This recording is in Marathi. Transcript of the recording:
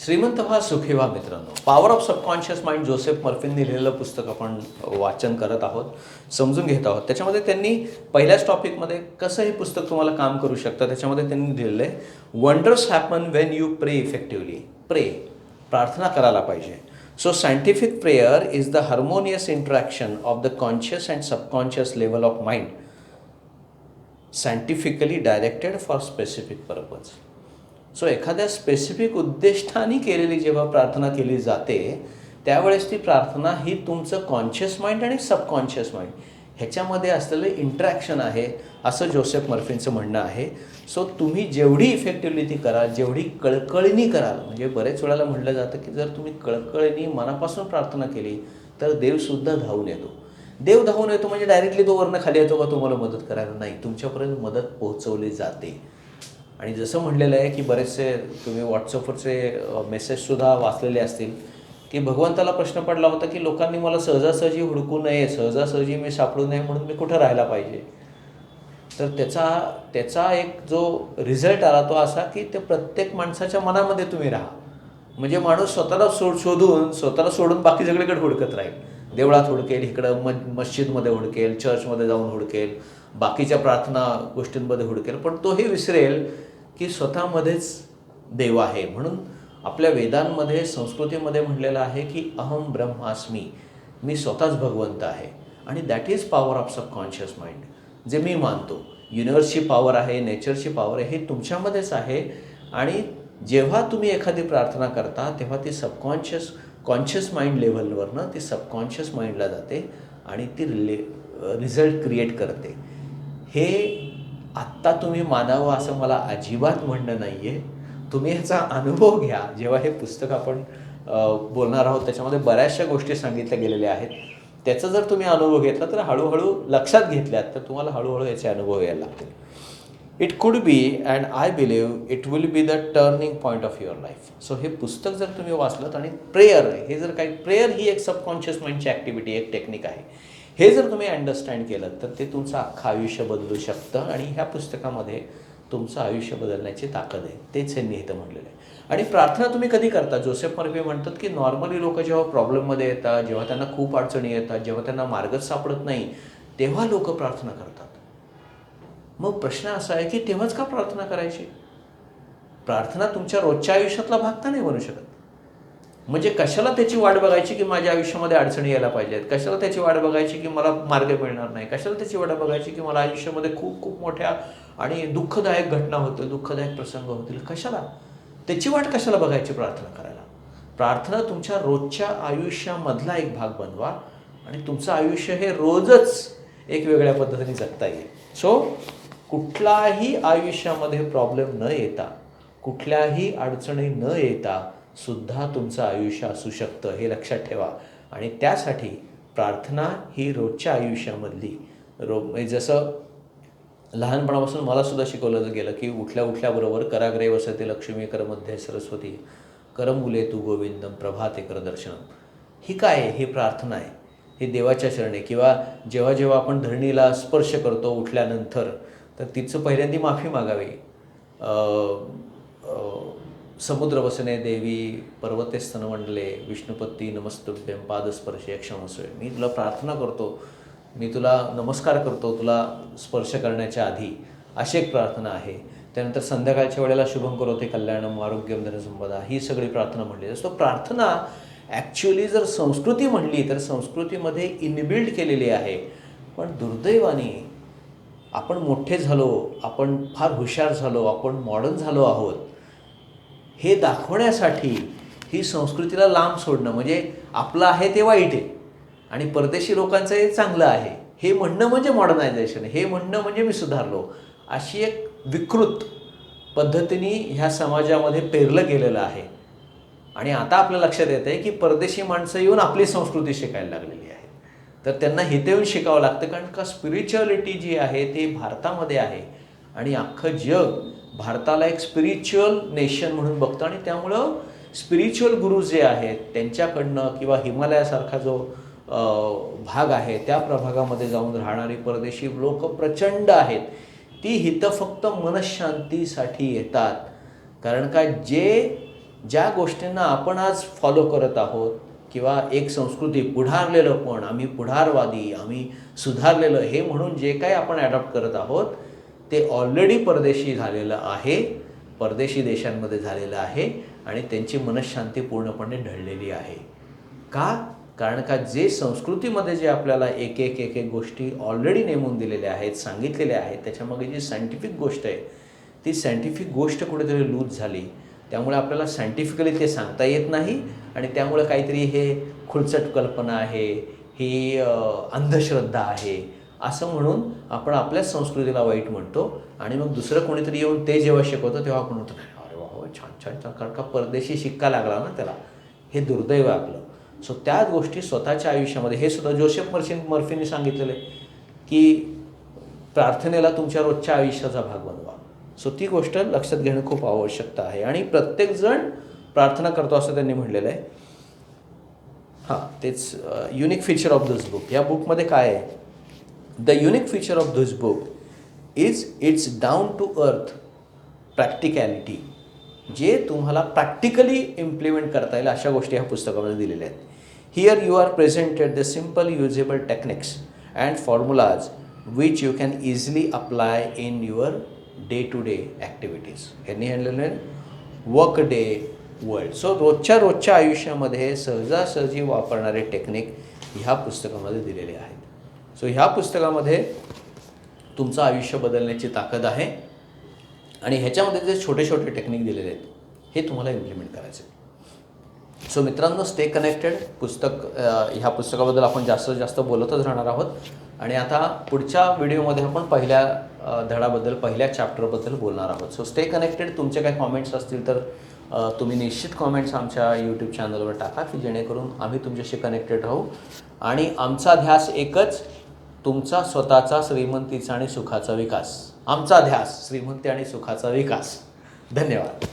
श्रीमंत व्हा सुखी व्हा मित्रांनो. Power of subconscious mind Joseph मर्फींनी लिहिलेलं पुस्तक आपण वाचन करत आहोत, समजून घेत आहोत. त्याच्यामध्ये त्यांनी पहिल्याच टॉपिकमध्ये कसं हे पुस्तक तुम्हाला काम करू शकतं त्याच्यामध्ये त्यांनी लिहिलेलं आहे, वंडर्स हॅपन वेन यू प्रे इफेक्टिव्हली. प्रार्थना करायला पाहिजे. So scientific prayer is the harmonious interaction of the conscious and subconscious level of mind, scientifically directed for specific purpose. So एखाद्या स्पेसिफिक उद्दिष्टाने केलेली जेव्हा प्रार्थना केली जाते त्यावेळेस ती प्रार्थना ही तुमचं कॉन्शियस माइंड आणि सबकॉन्शियस माइंड ह्याच्यामध्ये असलेलं इंटरॅक्शन आहे असं जोसेफ मर्फींचं म्हणणं आहे. सो तुम्ही जेवढी इफेक्टिव्हली ती कराल, जेवढी कळकळीने कराल, म्हणजे बरेच वेळेला म्हटलं जातं की जर तुम्ही कळकळीने मनापासून प्रार्थना केली तर देवसुद्धा धावून येतो. देव धावून येतो म्हणजे डायरेक्टली तो वरनं खाली येतो का तुम्हाला मदत करायला? नाही, तुमच्यापर्यंत मदत पोहोचवली जाते. आणि जसं म्हणलेलं आहे की बरेचसे तुम्ही व्हॉट्सअपवरचे मेसेजसुद्धा वाचलेले असतील की भगवंताला प्रश्न पडला होता की लोकांनी मला सहजासहजी हुडकू नये, सहजासहजी मी सापडू नये म्हणून मी कुठं राहायला पाहिजे. तर त्याचा एक जो रिझल्ट आला तो असा की ते प्रत्येक माणसाच्या मनामध्ये तुम्ही राहा. म्हणजे माणूस स्वतःला स्वतःला सोडून बाकी सगळीकडे हुडकत राहील. देवळात हुडकेल, इकडं मस्जिदमध्ये हुडकेल, चर्चमध्ये जाऊन हुडकेल, बाकीच्या प्रार्थना गोष्टींमध्ये हुडकेल, पण तो हे विसरेल की स्वतःमध्येच देव आहे. म्हणून आपल्या वेदांमध्ये, संस्कृतीमध्ये म्हणलेलं आहे की अहम ब्रह्मास्मी, मी स्वतःच भगवंत आहे. आणि that is power of subconscious mind, जे मी मानतो. युनिव्हर्सची पॉवर आहे, नेचरची पॉवर आहे, हे तुमच्यामध्येच आहे. आणि जेव्हा तुम्ही एखादी प्रार्थना करता तेव्हा ती कॉन्शियस माइंड लेव्हलवरनं ती सबकॉन्शियस माइंडला जाते आणि ती रिझल्ट क्रिएट करते. हे आत्ता तुम्ही मानावं असं मला अजिबात म्हणणं नाही आहे. तुम्ही ह्याचा अनुभव घ्या. जेव्हा हे पुस्तक आपण बोलणार आहोत त्याच्यामध्ये बऱ्याचशा गोष्टी सांगितल्या गेलेल्या आहेत. त्याचा जर तुम्ही अनुभव घेतला तर हळूहळू लक्षात घेतल्यात तर तुम्हाला हळूहळू याचे अनुभव यायला लागतील. It could be and I believe it will be the turning point of your life. So हे पुस्तक जर तुम्ही वाचलं आणि प्रेयर हे जर काही, प्रेयर ही एक सबकॉन्शियस माइंडची ॲक्टिव्हिटी, एक टेक्निक आहे, हे जर तुम्ही अंडरस्टँड केलं तर ते तुमचं अख्खं आयुष्य बदलू शकतं. आणि ह्या पुस्तकामध्ये तुमचं आयुष्य बदलण्याची ताकद आहे, तेच यांनी इथं म्हटलेलं आहे. आणि प्रार्थना तुम्ही कधी करता? जोसेफ मर्फी म्हणतात की नॉर्मली लोक जेव्हा प्रॉब्लेममध्ये येतात, जेव्हा त्यांना खूप अडचणी येतात, जेव्हा त्यांना मार्गच सापडत नाही, तेव्हा लोक प्रार्थना करतात. मग प्रश्न असा आहे की तेव्हाच का प्रार्थना करायची? प्रार्थना तुमच्या रोजच्या आयुष्यातला भाग का नाही बनू शकत? म्हणजे कशाला त्याची वाट बघायची की माझ्या आयुष्यामध्ये अडचणी यायला पाहिजेत? कशाला त्याची वाट बघायची की मला मार्ग मिळणार नाही? कशाला त्याची वाट बघायची की मला आयुष्यामध्ये खूप खूप मोठ्या आणि दुःखदायक घटना होतील, दुःखदायक प्रसंग होतील? कशाला त्याची वाट कशाला बघायची प्रार्थना करायला? प्रार्थना तुमच्या रोजच्या आयुष्यामधला एक भाग बनवा आणि तुमचं आयुष्य हे रोजच एक वेगळ्या पद्धतीने जगता येईल. सो कुठलाही आयुष्यामध्ये प्रॉब्लेम न येता, कुठल्याही अडचणी न येता सुद्धा तुमचं आयुष्य असू शकतं, हे लक्षात ठेवा. आणि त्यासाठी प्रार्थना ही रोजच्या आयुष्यामधली जसं लहानपणापासून मला सुद्धा शिकवलं गेलं की उठल्याबरोबर कराग्रे वसते लक्ष्मी, करमध्ये सरस्वती, करमुले तू गोविंदम, प्रभाते कर दर्शनम. ही काय आहे? ही प्रार्थना आहे, ही देवाच्या चरणी. किंवा जेव्हा जेव्हा आपण धरणीला स्पर्श करतो उठल्यानंतर तर तिचं पहिल्यांदा माफी मागावी. समुद्र वसने देवी पर्वते स्तनमंडले विष्णुपत्ती नमस्तुभ्यं पादस्पर्शे क्षमस्वे. मी तुला प्रार्थना करतो, मी तुला नमस्कार करतो तुला स्पर्श करण्याच्या आधी, अशी एक प्रार्थना आहे. त्यानंतर संध्याकाळच्या वेळेला शुभं करोति कल्याणम आरोग्यम धनसंपदा, ही सगळी प्रार्थना म्हणली जाते. सो प्रार्थना ॲक्च्युअली जर संस्कृती म्हणली तर संस्कृतीमध्ये इनबिल्ड केलेली आहे. पण दुर्दैवाने आपण मोठे झालो, आपण फार हुशार झालो, आपण मॉडर्न झालो आहोत, हे दाखवण्यासाठी ही संस्कृतीला लांब सोडणं, म्हणजे आपलं आहे ते वाईट आहे आणि परदेशी लोकांचं हे चांगलं आहे, हे म्हणणं म्हणजे मॉडर्नायझेशन, हे म्हणणं म्हणजे मी सुधारलो, अशी एक विकृत पद्धतीने ह्या समाजामध्ये पेरलं गेलेलं आहे. आणि आता आपल्या लक्षात येतं आहे की परदेशी माणसं येऊन आपली संस्कृती शिकायला लागलेली आहे. तर त्यांना हिते येऊन शिकावं लागतं, कारण का स्पिरिच्युअलिटी जी आहे ती भारतामध्ये आहे आणि अख्खं जग भारताला एक स्पिरिच्युअल नेशन म्हणून बघतं. आणि त्यामुळं स्पिरिच्युअल गुरु जे आहेत त्यांच्याकडनं किंवा हिमालयासारखा जो भाग आहे त्या प्रभागामध्ये जाऊन राहणारी परदेशी लोक प्रचंड आहेत. ती हितं फक्त मनशांतीसाठी येतात. कारण का जे ज्या गोष्टींना आपण आज फॉलो करत आहोत किंवा एक संस्कृती पुढारलेलं, पण आम्ही पुढारवादी, आम्ही सुधारलेलं हे म्हणून जे काही आपण ॲडॉप्ट करत आहोत ते ऑलरेडी परदेशी झालेलं आहे, परदेशी देशांमध्ये झालेलं आहे आणि त्यांची मनःशांती पूर्णपणे ढळलेली आहे. का? कारण का जे संस्कृतीमध्ये जे आपल्याला एक एक गोष्टी ऑलरेडी नेमून दिलेल्या आहेत, सांगितलेल्या आहेत, त्याच्यामागे जी सायंटिफिक गोष्ट आहे ती सायंटिफिक गोष्ट कुठेतरी लूज झाली. त्यामुळे आपल्याला सायंटिफिकली ते सांगता येत नाही आणि त्यामुळे काहीतरी हे खुळचट कल्पना आहे, ही अंधश्रद्धा आहे असं म्हणून आपण आपल्याच संस्कृतीला वाईट म्हणतो आणि मग दुसरं कोणीतरी येऊन ते जेव्हा शिकवतं तेव्हा आपण म्हणतो अरे वा छान छान छान, कारण का परदेशी शिक्का लागला ना त्याला. हे दुर्दैव आहे आपलं. सो त्या गोष्टी स्वतःच्या आयुष्यामध्ये, हे सुद्धा जोसेफ मर्फीने सांगितलेलं आहे की प्रार्थनेला तुमच्या रोजच्या आयुष्याचा भाग बनवा. सो ती गोष्ट लक्षात घेणं खूप आवश्यकता आहे आणि प्रत्येकजण प्रार्थना करतो असं त्यांनी म्हणलेलं आहे. हां, तेच unique feature of this book. या बुकमध्ये काय आहे? The unique feature of this book is it's down to earth practicality. जे तुम्हाला प्रॅक्टिकली इम्प्लिमेंट करता येईल अशा गोष्टी ह्या पुस्तकामध्ये दिलेल्या आहेत. Here you are presented the simple usable techniques and formulas which you can easily apply in your day to day activities. यांनी आणलेलं वर्क डे वर्ल्ड. सो रोजच्या आयुष्यामध्ये सहजासहजी वापरणारे टेक्निक ह्या पुस्तकामध्ये दिलेले आहेत. सो ह्या पुस्तकामध्ये तुमचं आयुष्य बदलण्याची ताकद आहे आणि ह्याच्यामध्ये जे छोटे छोटे टेक्निक दिलेले आहेत हे तुम्हाला इम्प्लिमेंट करायचे. सो मित्रांनो, स्टे कनेक्टेड. ह्या पुस्तकाबद्दल आपण जास्तीत जास्त बोलतच राहणार आहोत आणि आता पुढच्या व्हिडिओमध्ये आपण पहिल्या धडाबद्दल, पहिल्या चॅप्टरबद्दल बोलणार आहोत. So stay connected. तुमचे काही कॉमेंट्स असतील तर तुम्ही निश्चित कॉमेंट्स आमच्या यूट्यूब चॅनलवर टाका की जेणेकरून आम्ही तुमच्याशी कनेक्टेड राहू आणि आमचा ध्यास एकच, तुमचा स्वतःचा श्रीमंतीचा आणि सुखाचा विकास. आमचा ध्यास श्रीमंती आणि सुखाचा विकास. धन्यवाद.